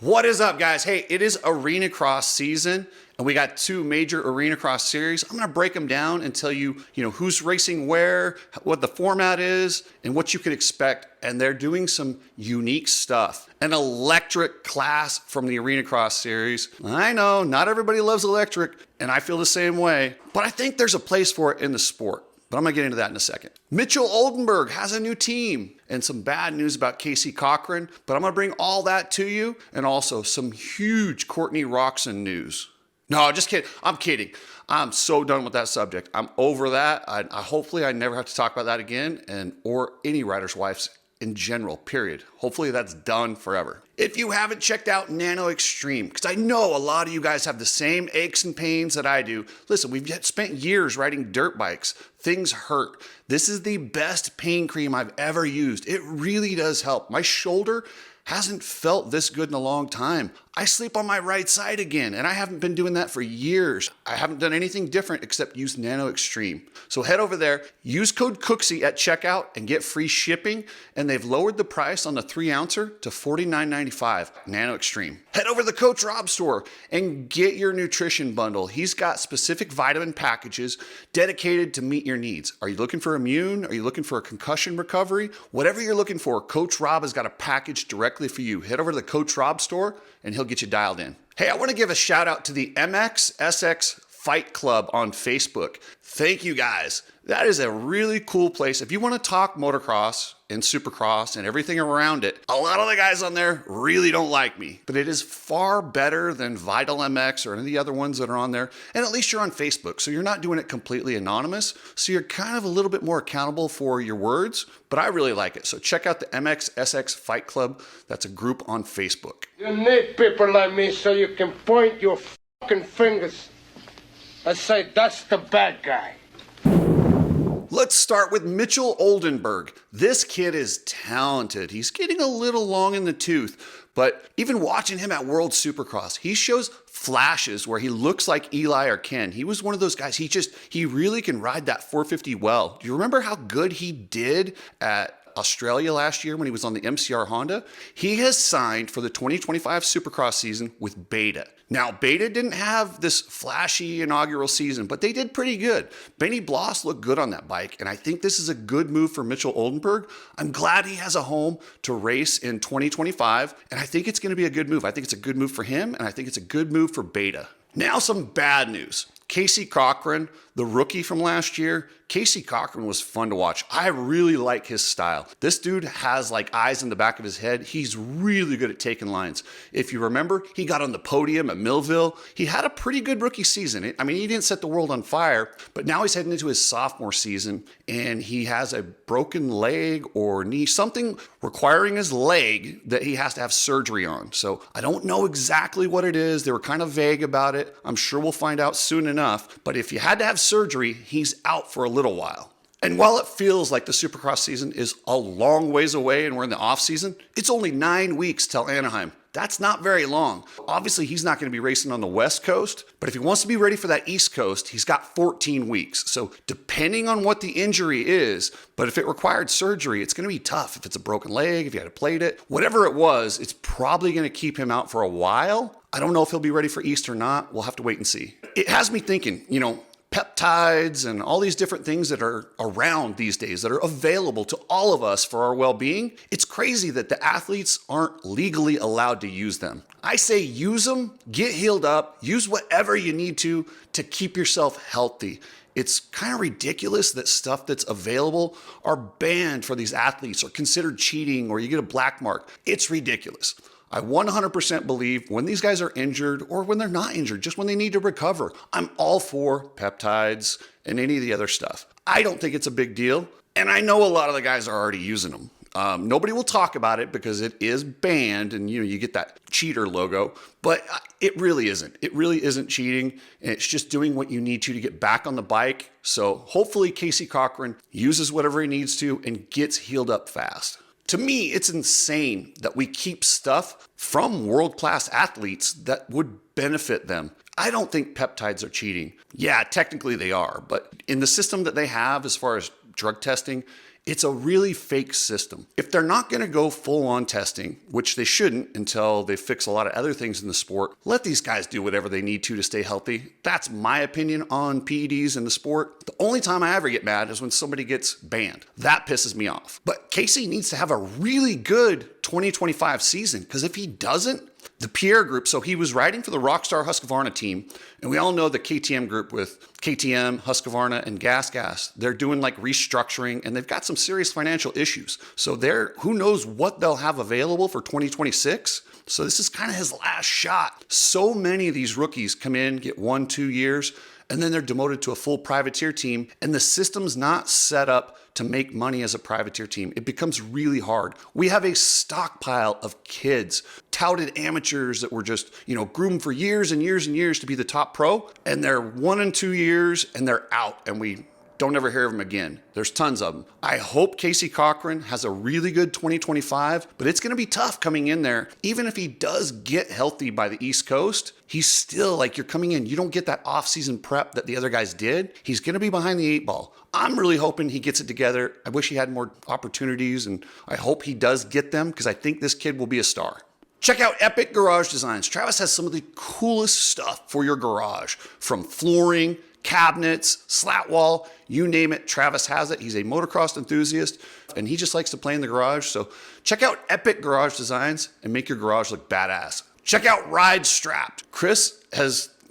What is up, guys? Hey, it is Arenacross season, and we got two major Arenacross series. I'm going to break them down and tell you, who's racing where, what the format is, and what you could expect. And they're doing some unique stuff. An electric class from the Arenacross series. I know, not everybody loves electric, and I feel the same way, but I think there's a place for it in the sport. But I'm going to get into that in a second. Mitchell Oldenberg has a new team and some bad news about Cochran, but I'm going to bring all that to you and also some huge Courtney Roxon news. No, just kidding. I'm kidding. I'm so done with that subject. I'm over that. Hopefully I never have to talk about that again or any rider's wives in general, period. Hopefully that's done forever. If you haven't checked out Nano-Xtreme, because I know a lot of you guys have the same aches and pains that I do. Listen, we've spent years riding dirt bikes. Things hurt. This is the best pain cream I've ever used. It really does help. My shoulder hasn't felt this good in a long time. I sleep on my right side again, and I haven't been doing that for years. I haven't done anything different except use Nano-Xtreme. So head over there, use code COOKSY at checkout and get free shipping, and they've lowered the price on the 3-ouncer to $49.95, Nano-Xtreme. Head over to the Coach Rob store and get your nutrition bundle. He's got specific vitamin packages dedicated to meet your needs. Are you looking for immune? Are you looking for a concussion recovery? Whatever you're looking for, Coach Rob has got a package directly for you. Head over to the Coach Rob store and he'll get you dialed in. Hey, I want to give a shout out to the MXSX Fight Club on Facebook. Thank you guys. That is a really cool place. If you want to talk motocross and supercross and everything around it, a lot of the guys on there really don't like me, but it is far better than Vital MX or any of the other ones that are on there. And at least you're on Facebook, so you're not doing it completely anonymous. So you're kind of a little bit more accountable for your words, but I really like it. So check out the MXSX Fight Club. That's a group on Facebook. You need people like me so you can point your fucking fingers and say, that's the bad guy. Let's start with Mitchell Oldenberg. This kid is talented. He's getting a little long in the tooth, but even watching him at World Supercross, he shows flashes where he looks like Eli or Ken. He was one of those guys, he really can ride that 450 well. Do you remember how good he did at Australia last year when he was on the MCR Honda? He has signed for the 2025 Supercross season with Beta. Now, Beta didn't have this flashy inaugural season, but they did pretty good. Benny Bloss looked good on that bike, and I think this is a good move for Mitchell Oldenberg. I'm glad he has a home to race in 2025, and I think it's going to be a good move. I think it's a good move for him, and I think it's a good move for Beta. Now some bad news. Cochran, the rookie from last year, Cochran was fun to watch. I really like his style. This dude has like eyes in the back of his head. He's really good at taking lines. If you remember, he got on the podium at Millville. He had a pretty good rookie season. I mean, he didn't set the world on fire, but now he's heading into his sophomore season and he has a broken leg or knee, something requiring his leg that he has to have surgery on. So I don't know exactly what it is. They were kind of vague about it. I'm sure we'll find out soon enough. But if you had to have surgery, he's out for a little while. And while it feels like the Supercross season is a long ways away and we're in the off season, it's only 9 weeks till Anaheim. That's not very long. Obviously, he's not going to be racing on the West Coast, but if he wants to be ready for that East Coast, he's got 14 weeks. So depending on what the injury is, but if it required surgery, it's going to be tough. If it's a broken leg, if you had to plate it, whatever it was, it's probably going to keep him out for a while. I don't know if he'll be ready for East or not. We'll have to wait and see. It has me thinking, peptides and all these different things that are around these days that are available to all of us for our well-being. It's crazy that the athletes aren't legally allowed to use them. I say use them, get healed up, use whatever you need to keep yourself healthy. It's kind of ridiculous that stuff that's available are banned for these athletes or considered cheating or you get a black mark. It's ridiculous. I 100% believe when these guys are injured or when they're not injured, just when they need to recover, I'm all for peptides and any of the other stuff. I don't think it's a big deal. And I know a lot of the guys are already using them. Nobody will talk about it because it is banned and you get that cheater logo, but it really isn't. It really isn't cheating. And it's just doing what you need to get back on the bike. So hopefully Cochran uses whatever he needs to and gets healed up fast. To me, it's insane that we keep stuff from world-class athletes that would benefit them. I don't think peptides are cheating. Yeah, technically they are, but in the system that they have as far as drug testing, It's a really fake system. If they're not going to go full on testing, which they shouldn't until they fix a lot of other things in the sport, let these guys do whatever they need to stay healthy. That's my opinion on PEDs in the sport. The only time I ever get mad is when somebody gets banned. That pisses me off. But Casey needs to have a really good 2025 season, because if he doesn't, the Pierre group, so he was riding for the Rockstar Husqvarna team, and we all know the KTM group with KTM, Husqvarna, and Gas, they're doing like restructuring, and they've got some serious financial issues. So who knows what they'll have available for 2026. So this is kind of his last shot. So many of these rookies come in, get 1-2 years, and then they're demoted to a full privateer team, and the system's not set up to make money as a privateer team. It becomes really hard. We have a stockpile of kids, touted amateurs that were just, groomed for years and years and years to be the top pro, and they're 1 and 2 years and they're out, and we don't ever hear of them again. There's tons of them. I hope Casey Cochran has a really good 2025, but it's going to be tough coming in there. Even if he does get healthy by the East Coast, he's still like, you're coming in, you don't get that off-season prep that the other guys did. He's going to be behind the 8 ball. I'm really hoping he gets it together. I wish he had more opportunities, and I hope he does get them, because I think this kid will be a star. Check out Epic Garage Designs. Travis has some of the coolest stuff for your garage, from flooring, cabinets, slat wall, you name it, Travis has it. He's a motocross enthusiast, and he just likes to play in the garage. So check out Epic Garage Designs and make your garage look badass. Check out Ride Strapped.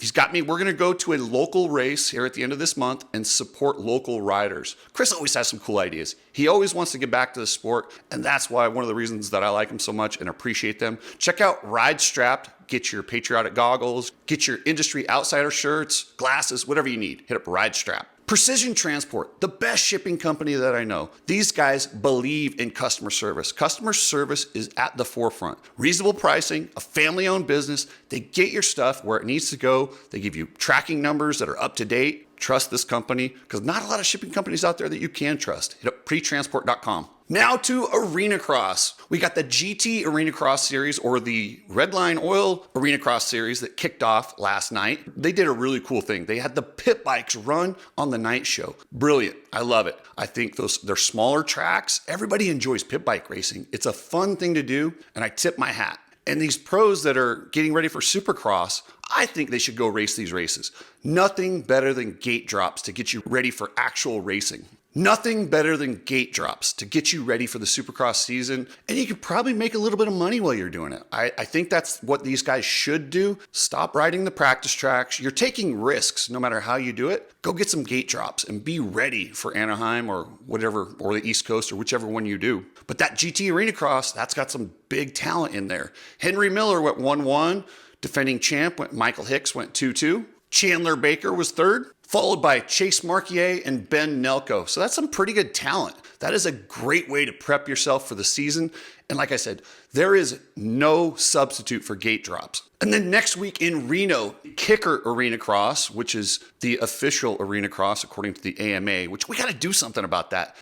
He's got me. We're going to go to a local race here at the end of this month and support local riders. Chris always has some cool ideas. He always wants to get back to the sport, and that's why one of the reasons that I like him so much and appreciate them. Check out Ride Strapped. Get your patriotic goggles, get your industry outsider shirts, glasses, whatever you need. Hit up Ride Strap. Precision Transport, the best shipping company that I know. These guys believe in customer service. Customer service is at the forefront. Reasonable pricing, a family-owned business. They get your stuff where it needs to go. They give you tracking numbers that are up to date. Trust this company, because not a lot of shipping companies out there that you can trust. Hit up pretransport.com. Now to Arenacross. We got the GT Arenacross series, or the Redline Oil Arenacross series, that kicked off last night. They did a really cool thing. They had the pit bikes run on the night show. Brilliant. I love it. I think they're smaller tracks. Everybody enjoys pit bike racing. It's a fun thing to do, and I tip my hat. And these pros that are getting ready for Supercross, I think they should go race these races. Nothing better than gate drops to get you ready for actual racing. Nothing better than gate drops to get you ready for the Supercross season, and you could probably make a little bit of money while you're doing it. I think that's what these guys should do. Stop riding the practice tracks. You're taking risks no matter how you do it. Go get some gate drops and be ready for Anaheim or whatever, or the East Coast, or whichever one you do. But that GT Arenacross, that's got some big talent in there. Henry Miller went 1-1. Defending champ Michael Hicks went 2-2. Chandler Baker was third, followed by Chase Marquier and Ben Nelko. So that's some pretty good talent. That is a great way to prep yourself for the season. And like I said, there is no substitute for gate drops. And then next week in Reno, Kicker Arenacross, which is the official Arenacross according to the AMA, which we got to do something about that.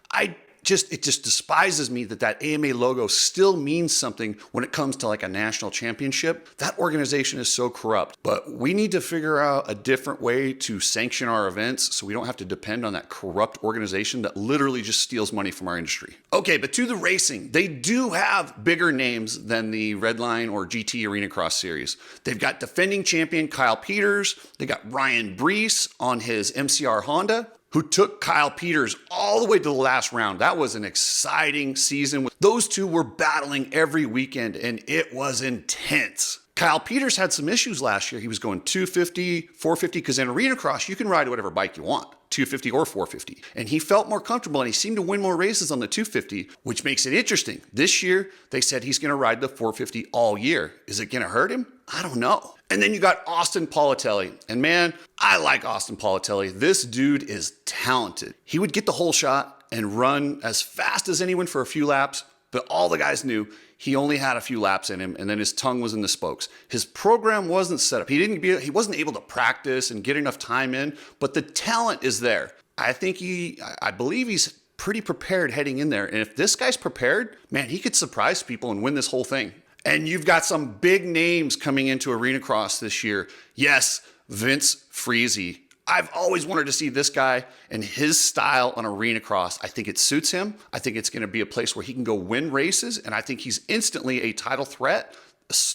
It just despises me that AMA logo still means something when it comes to like a national championship. That organization is so corrupt, but we need to figure out a different way to sanction our events so we don't have to depend on that corrupt organization that literally just steals money from our industry. Okay, but to the racing, they do have bigger names than the Redline or GT Arenacross series. They've got defending champion Kyle Peters. They got Ryan Brees on his MCR Honda, who took Kyle Peters all the way to the last round. That was an exciting season. Those two were battling every weekend, and it was intense. Kyle Peters had some issues last year. He was going 250, 450, because in Arenacross, you can ride whatever bike you want, 250 or 450. And he felt more comfortable, and he seemed to win more races on the 250, which makes it interesting. This year, they said he's going to ride the 450 all year. Is it going to hurt him? I don't know. And then you got Austin Politelli. And man, I like Austin Politelli. This dude is talented. He would get the whole shot and run as fast as anyone for a few laps, but all the guys knew he only had a few laps in him, and then his tongue was in the spokes. His program wasn't set up. He wasn't able to practice and get enough time in, but the talent is there. I believe he's pretty prepared heading in there. And if this guy's prepared, man, he could surprise people and win this whole thing. And you've got some big names coming into Arenacross this year. Yes, Vince Friese. I've always wanted to see this guy and his style on Arenacross. I think it suits him. I think it's going to be a place where he can go win races, and I think he's instantly a title threat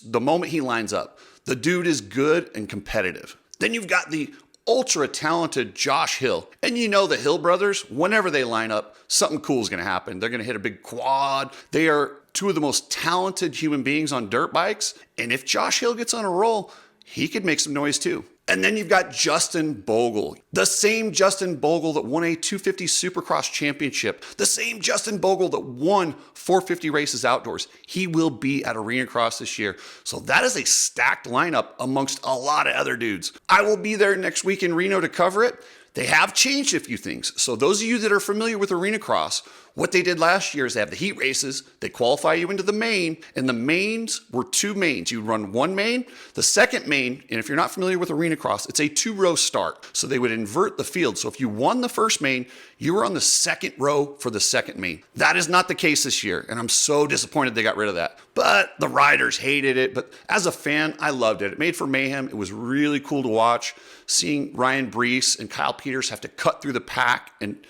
the moment he lines up. The dude is good and competitive. Then you've got the ultra talented Josh Hill. And you know the Hill brothers, whenever they line up, something cool is going to happen. They're going to hit a big quad. They are two of the most talented human beings on dirt bikes. And if Josh Hill gets on a roll, he could make some noise too. And then you've got Justin Bogle, the same Justin Bogle that won a 250 Supercross championship, the same Justin Bogle that won 450 races outdoors. He will be at Arenacross this year. So that is a stacked lineup amongst a lot of other dudes. I will be there next week in Reno to cover it. They have changed a few things. So those of you that are familiar with Arenacross, what they did last year is they have the heat races. They qualify you into the main, and the mains were two mains. You run one main. The second main, and if you're not familiar with Arenacross, it's a 2-row start. So they would invert the field. So if you won the first main, you were on the second row for the second main. That is not the case this year, and I'm so disappointed they got rid of that. But the riders hated it. But as a fan, I loved it. It made for mayhem. It was really cool to watch. Seeing Ryan Brees and Kyle Peters have to cut through the pack and,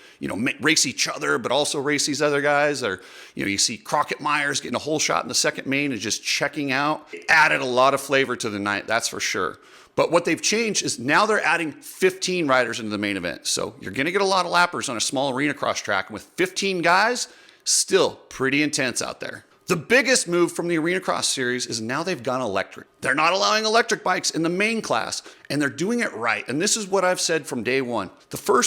race each other, but also race these other guys. Or, you see Crockett Myers getting a whole shot in the second main and just checking out. It added a lot of flavor to the night, that's for sure. But what they've changed is now they're adding 15 riders into the main event. So you're going to get a lot of lappers on a small Arenacross track. And with 15 guys, still pretty intense out there. The biggest move from the Arenacross series is now they've gone electric. They're not allowing electric bikes in the main class, and they're doing it right. And this is what I've said from day one.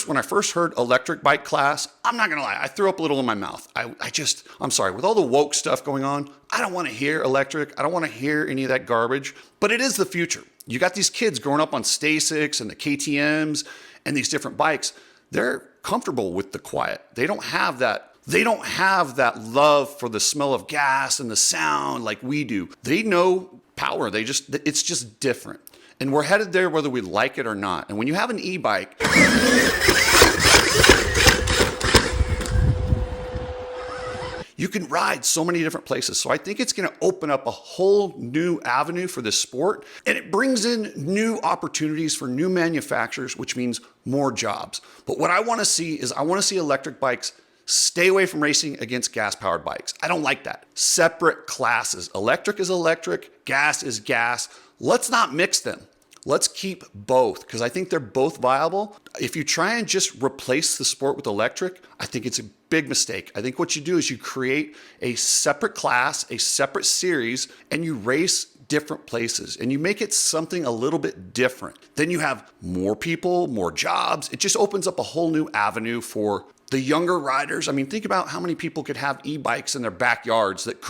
When I first heard electric bike class, I'm not gonna lie, I threw up a little in my mouth. I'm sorry, with all the woke stuff going on, I don't wanna hear electric. I don't wanna hear any of that garbage, but it is the future. You got these kids growing up on Stasics and the KTMs and these different bikes. They're comfortable with the quiet. They don't have that love for the smell of gas and the sound like we do. They know power. It's just different. And we're headed there whether we like it or not. And when you have an e-bike, you can ride so many different places. So I think it's going to open up a whole new avenue for this sport. And it brings in new opportunities for new manufacturers, which means more jobs. But what I want to see is electric bikes stay away from racing against gas-powered bikes. I don't like that. Separate classes. Electric is electric, gas is gas. Let's not mix them. Let's keep both, because I think they're both viable. If you try and just replace the sport with electric, I think it's a big mistake. I think what you do is you create a separate class, a separate series, and you race different places, and you make it something a little bit different. Then you have more people, more jobs. It just opens up a whole new avenue for the younger riders. I mean, think about how many people could have e-bikes in their backyards that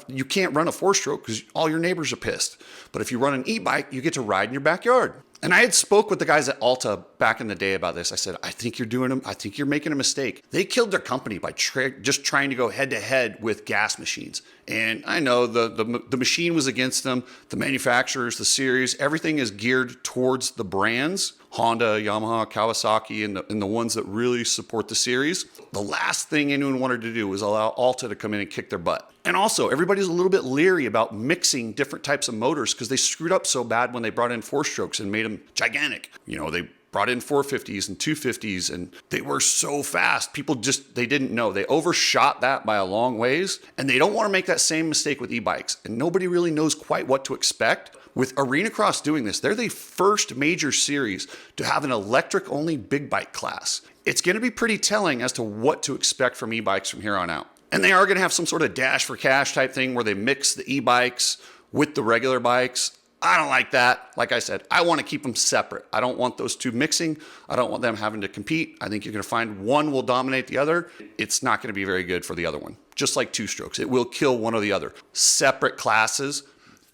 you can't run a 4-stroke because all your neighbors are pissed. But if you run an e-bike, you get to ride in your backyard. And I had spoke with the guys at Alta back in the day about this. I said, I think you're making a mistake. They killed their company by just trying to go head to head with gas machines. And I know the machine was against them, the manufacturers, the series, everything is geared towards the brands, Honda, Yamaha, Kawasaki, and the ones that really support the series. The last thing anyone wanted to do was allow Alta to come in and kick their butt. And also, everybody's a little bit leery about mixing different types of motors because they screwed up so bad when they brought in 4-strokes and made them gigantic. They brought in 450s and 250s, and they were so fast. People they didn't know. They overshot that by a long ways, and they don't want to make that same mistake with e-bikes. And nobody really knows quite what to expect. With Arenacross doing this, they're the first major series to have an electric-only big bike class. It's going to be pretty telling as to what to expect from e-bikes from here on out. And they are going to have some sort of dash for cash type thing where they mix the e-bikes with the regular bikes. I don't like that. Like I said, I want to keep them separate. I don't want those two mixing. I don't want them having to compete. I think you're going to find one will dominate the other. It's not going to be very good for the other one. Just like 2-strokes. It will kill one or the other. Separate classes.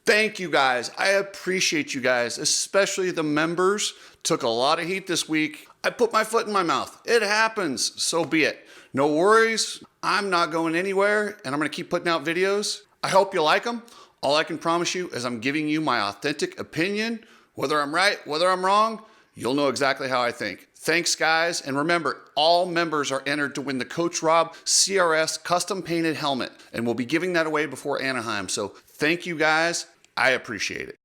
Thank you guys. I appreciate you guys, especially the members. Took a lot of heat this week. I put my foot in my mouth. It happens. So be it. No worries. I'm not going anywhere, and I'm going to keep putting out videos. I hope you like them. All I can promise you is I'm giving you my authentic opinion. Whether I'm right, whether I'm wrong, you'll know exactly how I think. Thanks, guys. And remember, all members are entered to win the Coach Rob CRS custom painted helmet, and we'll be giving that away before Anaheim. So thank you, guys. I appreciate it.